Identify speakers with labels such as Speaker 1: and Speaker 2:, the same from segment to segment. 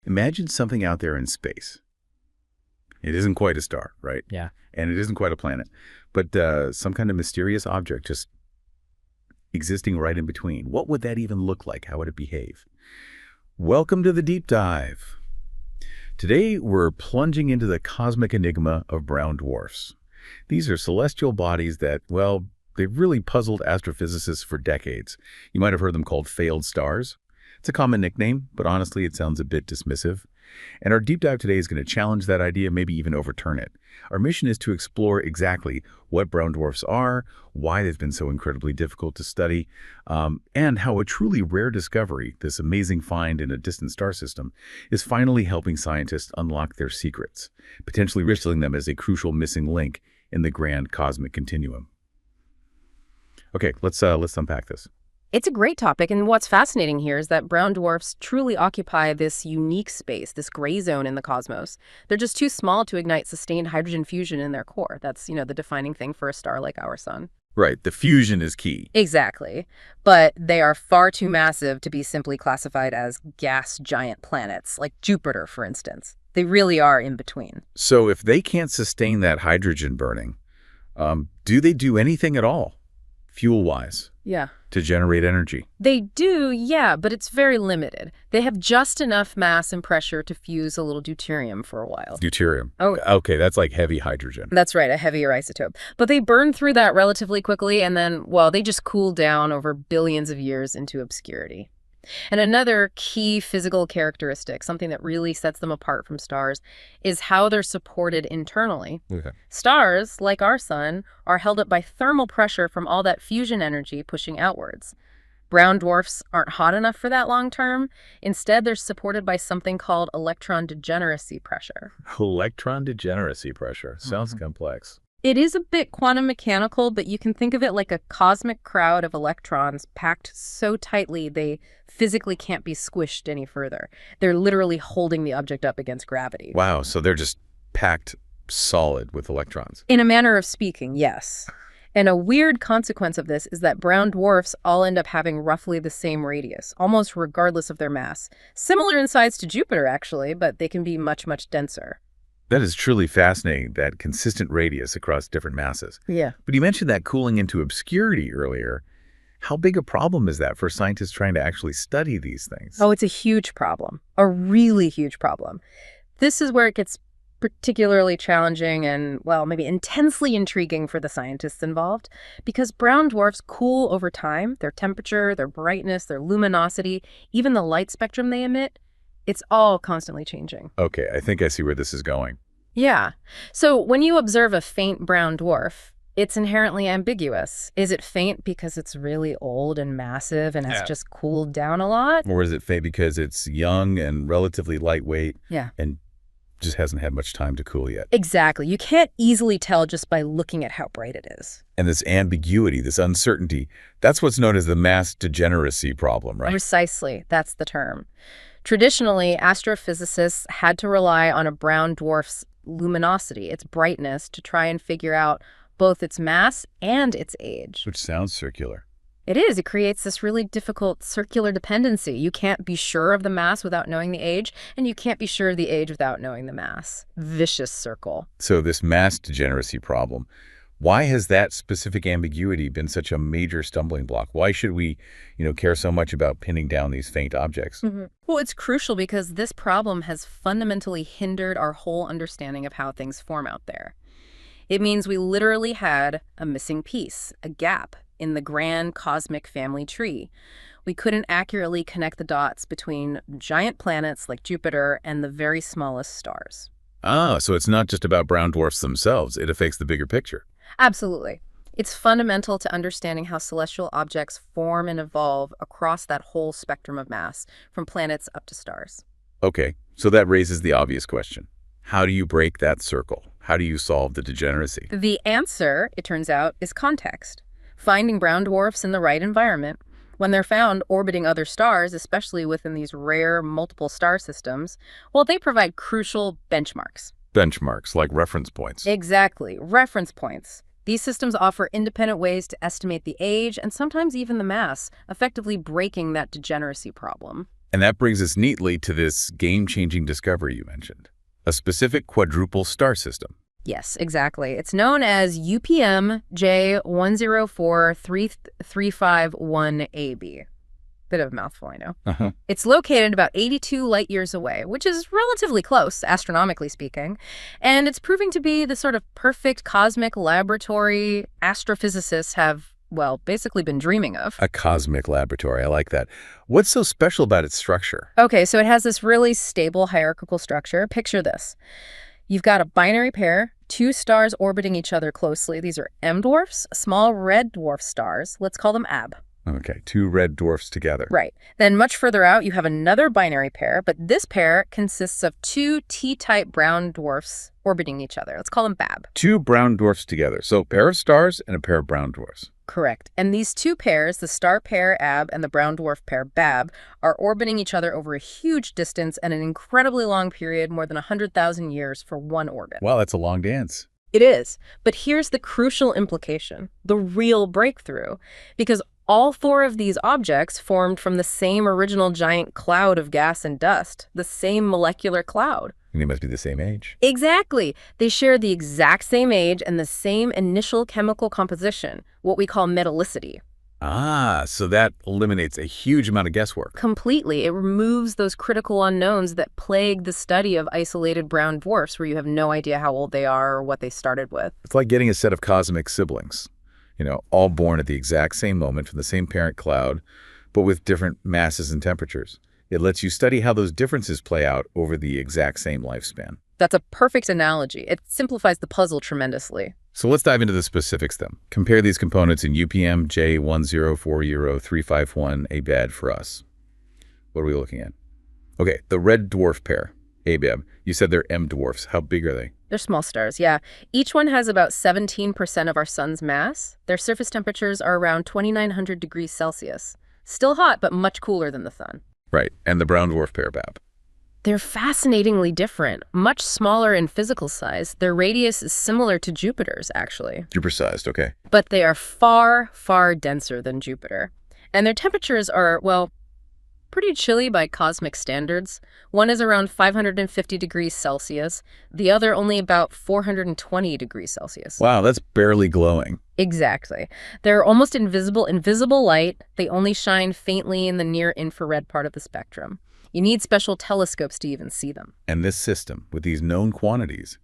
Speaker 1: Imagine something out there in space. It isn't quite a star, right?
Speaker 2: Yeah.
Speaker 1: And it isn't quite a planet, but some kind of mysterious object just existing right in between. What would that even look like? How would it behave? Welcome to the deep dive. Today, we're plunging into the cosmic enigma of brown dwarfs. These are celestial bodies that, well, they've really puzzled astrophysicists for decades. You might have heard them called failed stars. It's a common nickname, but honestly, it sounds a bit dismissive. And our deep dive today is going to challenge that idea, maybe even overturn it. Our mission is to explore exactly what brown dwarfs are, why they've been so incredibly difficult to study, and how a truly rare discovery, this amazing find in a distant star system, is finally helping scientists unlock their secrets, potentially revealing them as a crucial missing link in the grand cosmic continuum. Okay, let's unpack this.
Speaker 3: It's a great topic, and what's fascinating here is that brown dwarfs truly occupy this unique space, this gray zone in the cosmos. They're just too small to ignite sustained hydrogen fusion in their core. That's, the defining thing for a star like our sun.
Speaker 1: Right, the fusion is key.
Speaker 3: Exactly. But they are far too massive to be simply classified as gas giant planets, like Jupiter, for instance. They really are in between.
Speaker 1: So if they can't sustain that hydrogen burning, do they do anything at all, fuel-wise?
Speaker 3: Yeah.
Speaker 1: To generate energy?
Speaker 3: They do, yeah, but it's very limited. They have just enough mass and pressure to fuse a little deuterium for a while.
Speaker 1: Deuterium.
Speaker 3: Oh.
Speaker 1: Okay, that's like heavy hydrogen.
Speaker 3: That's right, a heavier isotope. But they burn through that relatively quickly, and then, well, they just cool down over billions of years into obscurity. And another key physical characteristic, something that really sets them apart from stars, is how they're supported internally.
Speaker 1: Okay.
Speaker 3: Stars, like our sun, are held up by thermal pressure from all that fusion energy pushing outwards. Brown dwarfs aren't hot enough for that long term. Instead, they're supported by something called electron degeneracy pressure.
Speaker 1: Electron degeneracy pressure. Sounds complex.
Speaker 3: It is a bit quantum mechanical, but you can think of it like a cosmic crowd of electrons packed so tightly they physically can't be squished any further. They're literally holding the object up against gravity.
Speaker 1: Wow, so they're just packed solid with electrons.
Speaker 3: In a manner of speaking, yes. And a weird consequence of this is that brown dwarfs all end up having roughly the same radius, almost regardless of their mass. Similar in size to Jupiter, actually, but they can be much, much denser.
Speaker 1: That is truly fascinating, that consistent radius across different masses.
Speaker 3: Yeah.
Speaker 1: But you mentioned that cooling into obscurity earlier. How big a problem is that for scientists trying to actually study these things?
Speaker 3: Oh, it's a huge problem. A really huge problem. This is where it gets particularly challenging and, well, maybe intensely intriguing for the scientists involved, because brown dwarfs cool over time. Their temperature, their brightness, their luminosity, even the light spectrum they emit, it's all constantly changing.
Speaker 1: Okay, I think I see where this is going.
Speaker 3: Yeah. So when you observe a faint brown dwarf, it's inherently ambiguous. Is it faint because it's really old and massive and has just cooled down a lot?
Speaker 1: Or is it faint because it's young and relatively lightweight and just hasn't had much time to cool yet?
Speaker 3: Exactly. You can't easily tell just by looking at how bright it is.
Speaker 1: And this ambiguity, this uncertainty, that's what's known as the mass degeneracy problem, right?
Speaker 3: Precisely. That's the term. Traditionally, astrophysicists had to rely on a brown dwarf's luminosity, its brightness, to try and figure out both its mass and its age.
Speaker 1: Which sounds circular.
Speaker 3: It is. It creates this really difficult circular dependency. You can't be sure of the mass without knowing the age, and you can't be sure of the age without knowing the mass. Vicious circle.
Speaker 1: So this mass degeneracy problem, why has that specific ambiguity been such a major stumbling block? Why should we, care so much about pinning down these faint objects?
Speaker 3: Well, it's crucial because this problem has fundamentally hindered our whole understanding of how things form out there. It means we literally had a missing piece, a gap in the grand cosmic family tree. We couldn't accurately connect the dots between giant planets like Jupiter and the very smallest stars.
Speaker 1: Ah, so it's not just about brown dwarfs themselves. It affects the bigger picture.
Speaker 3: Absolutely. It's fundamental to understanding how celestial objects form and evolve across that whole spectrum of mass, from planets up to stars.
Speaker 1: Okay, so that raises the obvious question. How do you break that circle? How do you solve the degeneracy?
Speaker 3: The answer, it turns out, is context. Finding brown dwarfs in the right environment. When they're found orbiting other stars, especially within these rare multiple star systems, well, they provide crucial benchmarks.
Speaker 1: Benchmarks, like reference points.
Speaker 3: Exactly, reference points. These systems offer independent ways to estimate the age and sometimes even the mass, effectively breaking that degeneracy problem.
Speaker 1: And that brings us neatly to this game-changing discovery you mentioned, a specific quadruple star system.
Speaker 3: Yes, exactly. It's known as UPM J104351AB. Bit of a mouthful, I know. It's located about 82 light years away, which is relatively close, astronomically speaking. And it's proving to be the sort of perfect cosmic laboratory astrophysicists have, well, basically been dreaming of.
Speaker 1: A cosmic laboratory. I like that. What's so special about its structure?
Speaker 3: Okay, so it has this really stable hierarchical structure. Picture this. You've got a binary pair, two stars orbiting each other closely. These are M dwarfs, small red dwarf stars. Let's call them AB.
Speaker 1: Okay, two red dwarfs together.
Speaker 3: Right. Then much further out, you have another binary pair, but this pair consists of two T-type brown dwarfs orbiting each other. Let's call them BAB.
Speaker 1: Two brown dwarfs together. So a pair of stars and a pair of brown dwarfs.
Speaker 3: Correct. And these two pairs, the star pair AB and the brown dwarf pair BAB, are orbiting each other over a huge distance and an incredibly long period, more than 100,000 years for one orbit.
Speaker 1: Wow, that's a long dance.
Speaker 3: It is. But here's the crucial implication, the real breakthrough, because all four of these objects formed from the same original giant cloud of gas and dust, the same molecular cloud.
Speaker 1: And they must be the same age.
Speaker 3: Exactly. They share the exact same age and the same initial chemical composition, what we call metallicity.
Speaker 1: Ah, so that eliminates a huge amount of guesswork.
Speaker 3: Completely. It removes those critical unknowns that plague the study of isolated brown dwarfs, where you have no idea how old they are or what they started with.
Speaker 1: It's like getting a set of cosmic siblings, all born at the exact same moment from the same parent cloud, but with different masses and temperatures. It lets you study how those differences play out over the exact same lifespan.
Speaker 3: That's a perfect analogy. It simplifies the puzzle tremendously.
Speaker 1: So let's dive into the specifics then. Compare these components in UPM J10403551 ABAD for us. What are we looking at? Okay, the Red Dwarf Pair, ABAB. You said they're M dwarfs. How big are they?
Speaker 3: They're small stars, yeah. Each one has about 17% of our sun's mass. Their surface temperatures are around 2,900 degrees Celsius. Still hot, but much cooler than the sun.
Speaker 1: Right, and the Brown Dwarf Pair, BAB.
Speaker 3: They're fascinatingly different, much smaller in physical size. Their radius is similar to Jupiter's, actually.
Speaker 1: Jupiter-sized, okay.
Speaker 3: But they are far, far denser than Jupiter. And their temperatures are, well, pretty chilly by cosmic standards. One is around 550 degrees Celsius, the other only about 420 degrees Celsius.
Speaker 1: Wow, that's barely glowing.
Speaker 3: Exactly. They're almost invisible light. They only shine faintly in the near-infrared part of the spectrum. You need special telescopes to even see them.
Speaker 1: And this system, with these known quantities,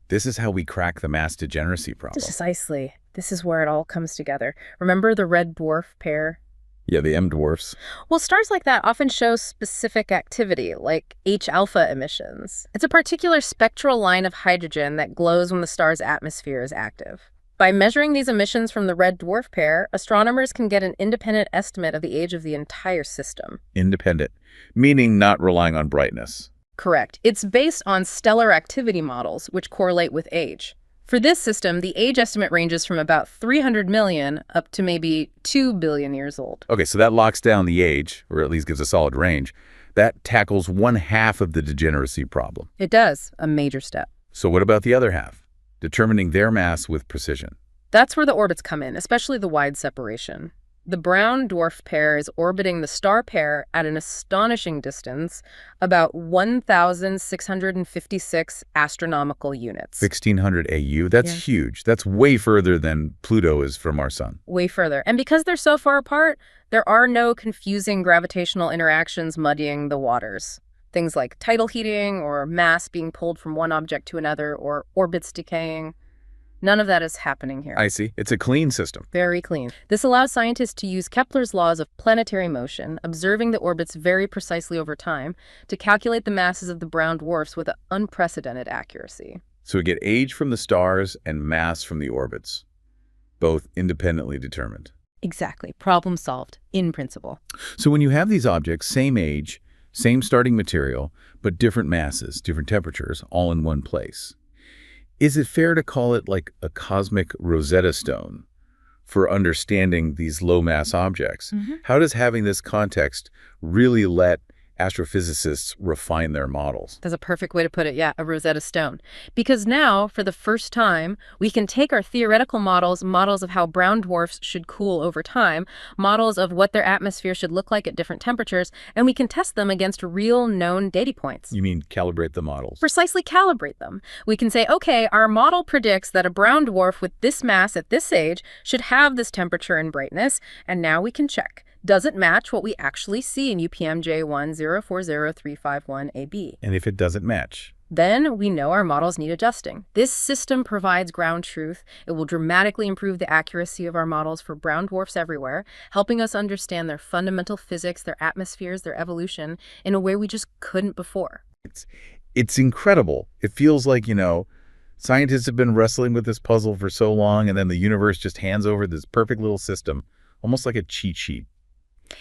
Speaker 1: this is how we crack the mass degeneracy problem.
Speaker 3: Precisely. This is where it all comes together. Remember the Red Dwarf Pair?
Speaker 1: Yeah, the M dwarfs.
Speaker 3: Well, stars like that often show specific activity, like H-alpha emissions. It's a particular spectral line of hydrogen that glows when the star's atmosphere is active. By measuring these emissions from the Red Dwarf Pair, astronomers can get an independent estimate of the age of the entire system.
Speaker 1: Independent, meaning not relying on brightness.
Speaker 3: Correct. It's based on stellar activity models, which correlate with age. For this system, the age estimate ranges from about 300 million up to maybe 2 billion years old.
Speaker 1: Okay, so that locks down the age, or at least gives a solid range. That tackles one half of the degeneracy problem.
Speaker 3: It does, a major step.
Speaker 1: So what about the other half? Determining their mass with precision.
Speaker 3: That's where the orbits come in, especially the wide separation. The brown dwarf pair is orbiting the star pair at an astonishing distance, about 1,656 astronomical units.
Speaker 1: 1,600 AU? That's huge. That's way further than Pluto is from our sun.
Speaker 3: Way further. And because they're so far apart, there are no confusing gravitational interactions muddying the waters. Things like tidal heating or mass being pulled from one object to another or orbits decaying. None of that is happening here.
Speaker 1: I see. It's a clean system.
Speaker 3: Very clean. This allows scientists to use Kepler's laws of planetary motion, observing the orbits very precisely over time, to calculate the masses of the brown dwarfs with unprecedented accuracy.
Speaker 1: So we get age from the stars and mass from the orbits, both independently determined.
Speaker 3: Exactly. Problem solved, in principle.
Speaker 1: So when you have these objects, same age, same starting material, but different masses, different temperatures, all in one place, is it fair to call it like a cosmic Rosetta Stone for understanding these low-mass objects? How does having this context really let astrophysicists refine their models.
Speaker 3: That's a perfect way to put it, yeah, a Rosetta Stone. Because now, for the first time, we can take our theoretical models, models of how brown dwarfs should cool over time, models of what their atmosphere should look like at different temperatures, and we can test them against real known data points.
Speaker 1: You mean calibrate the models?
Speaker 3: Precisely calibrate them. We can say, okay, our model predicts that a brown dwarf with this mass at this age should have this temperature and brightness, and now we can check. Does it match what we actually see in UPM J1040351AB?
Speaker 1: And if it doesn't match?
Speaker 3: Then we know our models need adjusting. This system provides ground truth. It will dramatically improve the accuracy of our models for brown dwarfs everywhere, helping us understand their fundamental physics, their atmospheres, their evolution in a way we just couldn't before.
Speaker 1: It's incredible. It feels like, scientists have been wrestling with this puzzle for so long, and then the universe just hands over this perfect little system, almost like a cheat sheet.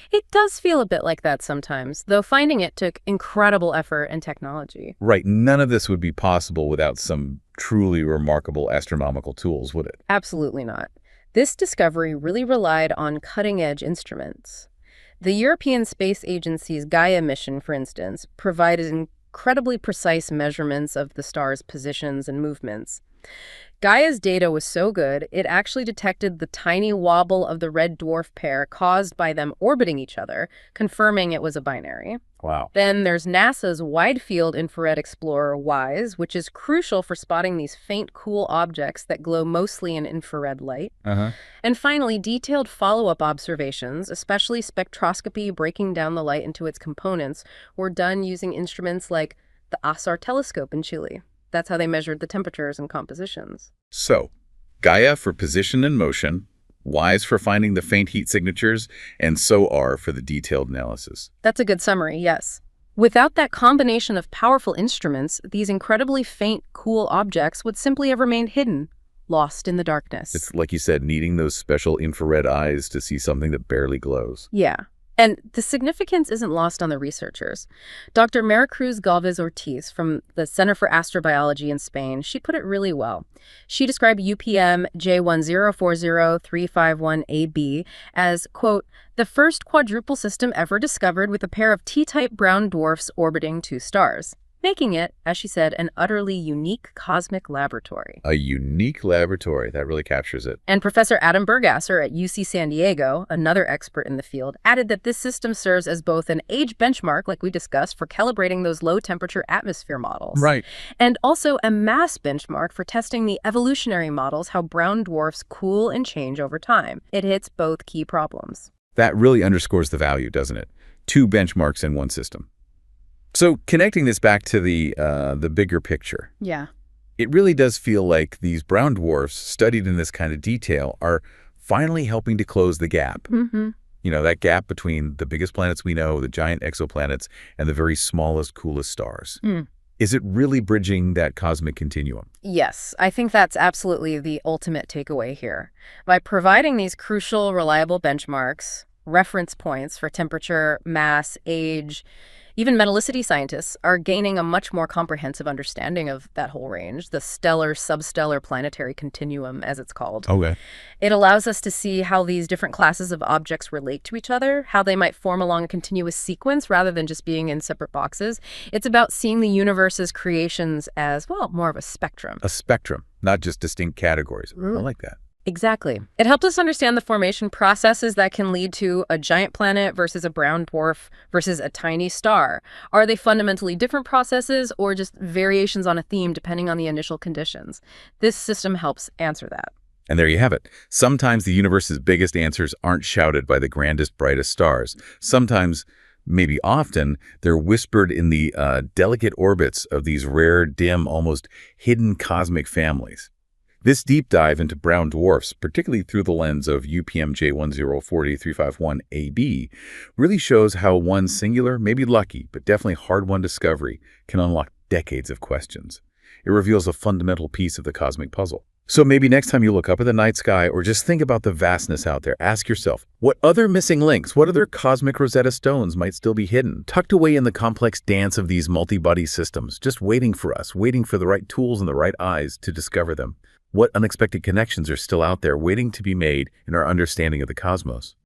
Speaker 3: It does feel a bit like that sometimes, though finding it took incredible effort and technology.
Speaker 1: Right. None of this would be possible without some truly remarkable astronomical tools, would it?
Speaker 3: Absolutely not. This discovery really relied on cutting-edge instruments. The European Space Agency's Gaia mission, for instance, provided incredibly precise measurements of the star's positions and movements. Gaia's data was so good, it actually detected the tiny wobble of the Red Dwarf Pair caused by them orbiting each other, confirming it was a binary.
Speaker 1: Wow.
Speaker 3: Then there's NASA's Wide Field Infrared Explorer, WISE, which is crucial for spotting these faint, cool objects that glow mostly in infrared light. And finally, detailed follow-up observations, especially spectroscopy breaking down the light into its components, were done using instruments like the ASAR telescope in Chile. That's how they measured the temperatures and compositions.
Speaker 1: So, Gaia for position and motion, WISE for finding the faint heat signatures, and SOAR for the detailed analysis.
Speaker 3: That's a good summary, yes. Without that combination of powerful instruments, these incredibly faint, cool objects would simply have remained hidden, lost in the darkness.
Speaker 1: It's like you said, needing those special infrared eyes to see something that barely glows.
Speaker 3: Yeah. And the significance isn't lost on the researchers. Dr. Maricruz Galvez-Ortiz from the Center for Astrobiology in Spain, she put it really well. She described UPM J1040351AB as, quote, the first quadruple system ever discovered with a pair of T-type brown dwarfs orbiting two stars, making it, as she said, an utterly unique cosmic laboratory.
Speaker 1: A unique laboratory. That really captures it.
Speaker 3: And Professor Adam Burgasser at UC San Diego, another expert in the field, added that this system serves as both an age benchmark, like we discussed, for calibrating those low-temperature atmosphere models.
Speaker 1: Right.
Speaker 3: And also a mass benchmark for testing the evolutionary models, how brown dwarfs cool and change over time. It hits both key problems.
Speaker 1: That really underscores the value, doesn't it? Two benchmarks in one system. So connecting this back to the bigger picture,
Speaker 3: yeah,
Speaker 1: it really does feel like these brown dwarfs studied in this kind of detail are finally helping to close the gap. That gap between the biggest planets we know, the giant exoplanets, and the very smallest, coolest stars. Is it really bridging that cosmic continuum?
Speaker 3: Yes, I think that's absolutely the ultimate takeaway here. By providing these crucial, reliable benchmarks, reference points for temperature, mass, age, even metallicity scientists are gaining a much more comprehensive understanding of that whole range, the stellar, substellar planetary continuum, as it's called.
Speaker 1: Okay.
Speaker 3: It allows us to see how these different classes of objects relate to each other, how they might form along a continuous sequence rather than just being in separate boxes. It's about seeing the universe's creations as, well, more of a spectrum.
Speaker 1: A spectrum, not just distinct categories. I like that.
Speaker 3: Exactly. It helped us understand the formation processes that can lead to a giant planet versus a brown dwarf versus a tiny star. Are they fundamentally different processes or just variations on a theme depending on the initial conditions? This system helps answer that.
Speaker 1: And there you have it. Sometimes the universe's biggest answers aren't shouted by the grandest, brightest stars. Sometimes, maybe often, they're whispered in the delicate orbits of these rare, dim, almost hidden cosmic families. This deep dive into brown dwarfs, particularly through the lens of UPM J1040351AB, really shows how one singular, maybe lucky, but definitely hard-won discovery can unlock decades of questions. It reveals a fundamental piece of the cosmic puzzle. So maybe next time you look up at the night sky or just think about the vastness out there, ask yourself, what other missing links, what other cosmic Rosetta Stones might still be hidden, tucked away in the complex dance of these multi-body systems, just waiting for us, waiting for the right tools and the right eyes to discover them? What unexpected connections are still out there waiting to be made in our understanding of the cosmos?